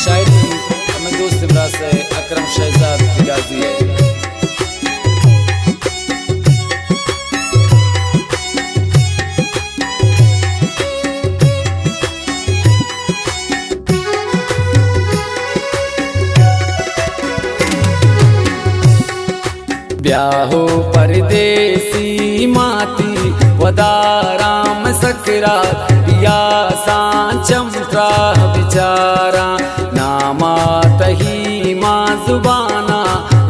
शायरी हमें दोस्त इमरान से अकरम शहजाद की गाजी है। ब्याहो परदेसी माती वदाराम सकरात या सांचमत्रा बिचारा नामा तही माँ जुबाना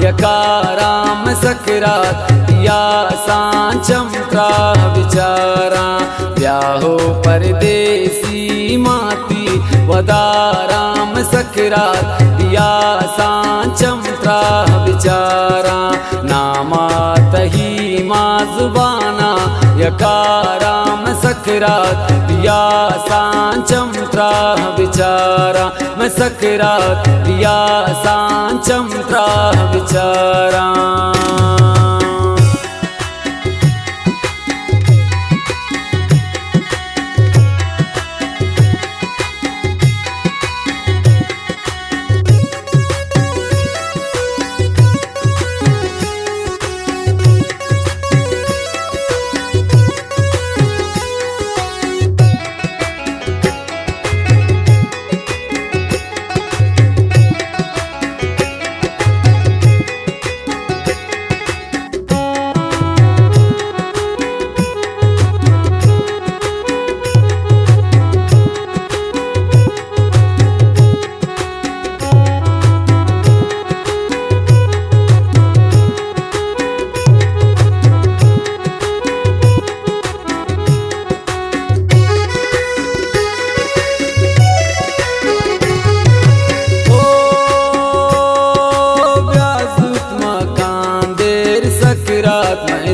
यकाराम सकरात या सांचमत्रा बिचारा ब्याहो परदेसी माती वदाराम सकरात या सांचमत्रा बिचारा नामा तही माँ जुबाना यकाराम सकरात या सांचमत्रा बिचारा मैं सकरात या सांचमत्रा बिचारा।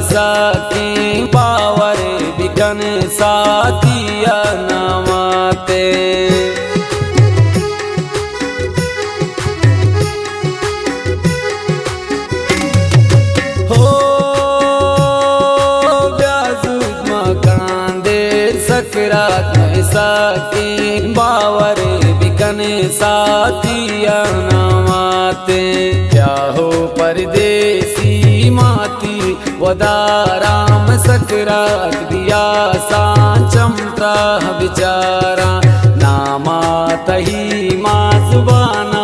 साकी पावर बिकन साथिया नमाते हो ब्याजुद मकान देर सकरात में साकी पावर बिकन साथिया नमाते क्या हो परदेसी माती वदाराम सकरात दिया सांचमत्रा बिचारा नामा तही माँ जुबाना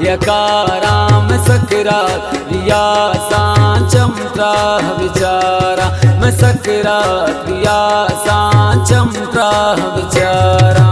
यकाराम सकरात दिया सांचमत्रा बिचारा मैं सकरात दिया सांचमत्रा बिचारा।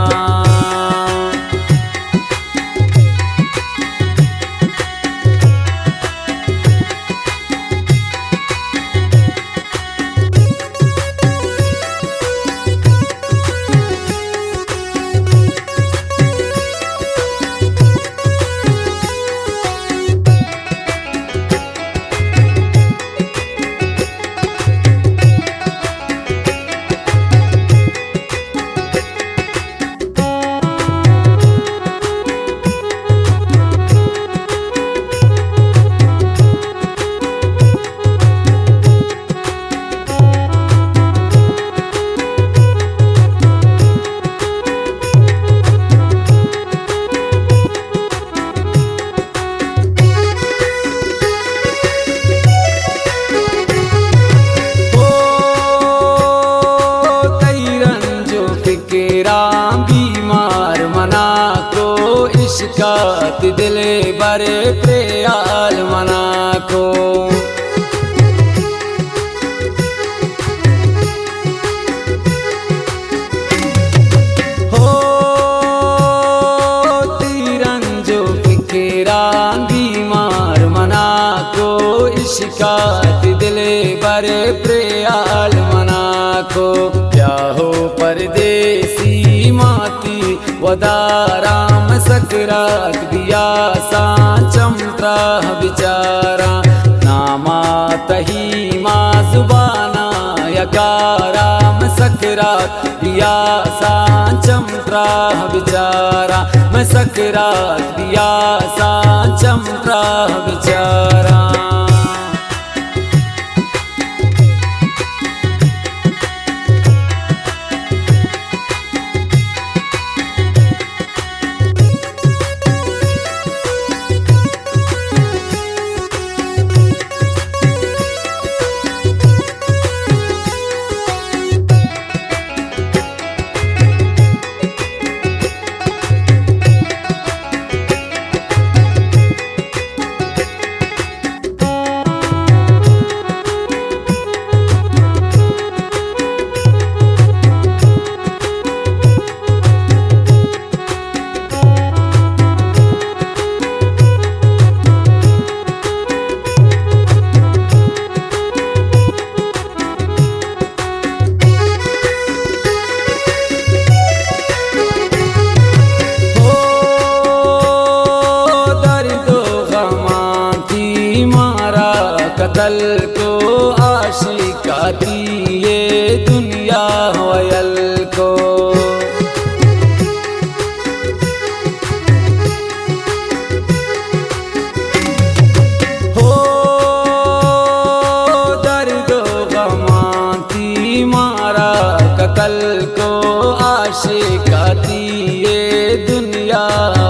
बीमार मना को इश्कात दिले बरे प्याल मना को हो तीरन जो फिकेरा बीमार मना को इश्कात दिले बरे प्याल मना को क्या हो परदेसी माती वदाराम सकरात दिया सांचमत्रा बिचारा नामा तही माँ जुबाना यकाराम सकरात दिया सांचमत्रा बिचारा मैं सकरात दिया सांचमत्रा बिचारा। गाती ये दुनिया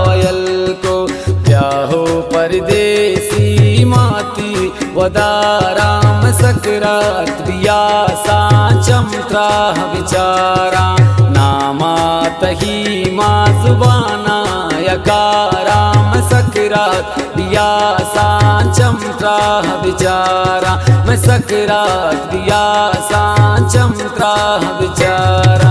वयल को, क्या हो परदेसी माती वदाराम सकरात बिया सा चमत्रा विचारा, नामात ही माँ जुबाना यकाराम सकरात बिया सा चमत्रा विचारा, मैं सकरात बिया सा चमत्रा विचारा।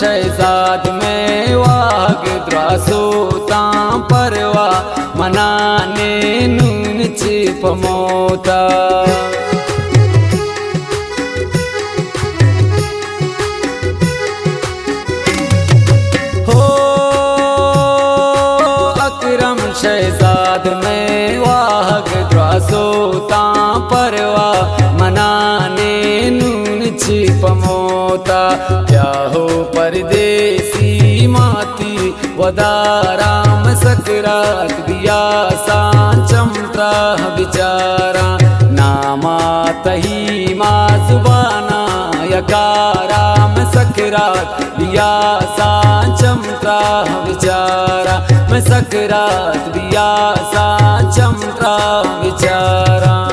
शहजाद में वाग द्रासोता परवा मनाने नून छिप मोता, हो अकरम शहजाद में वाग द्रासोता परवा मनाने नून छिप मोता, क्या हो परदेसी माती वदाराम सकरात बिया सा चमत्रा विचारा, नामात ही माँ जुबाना यकाराम सकरात बिया सा चमत्रा विचारा, मैं सकरात बिया सा चमत्रा विचारा।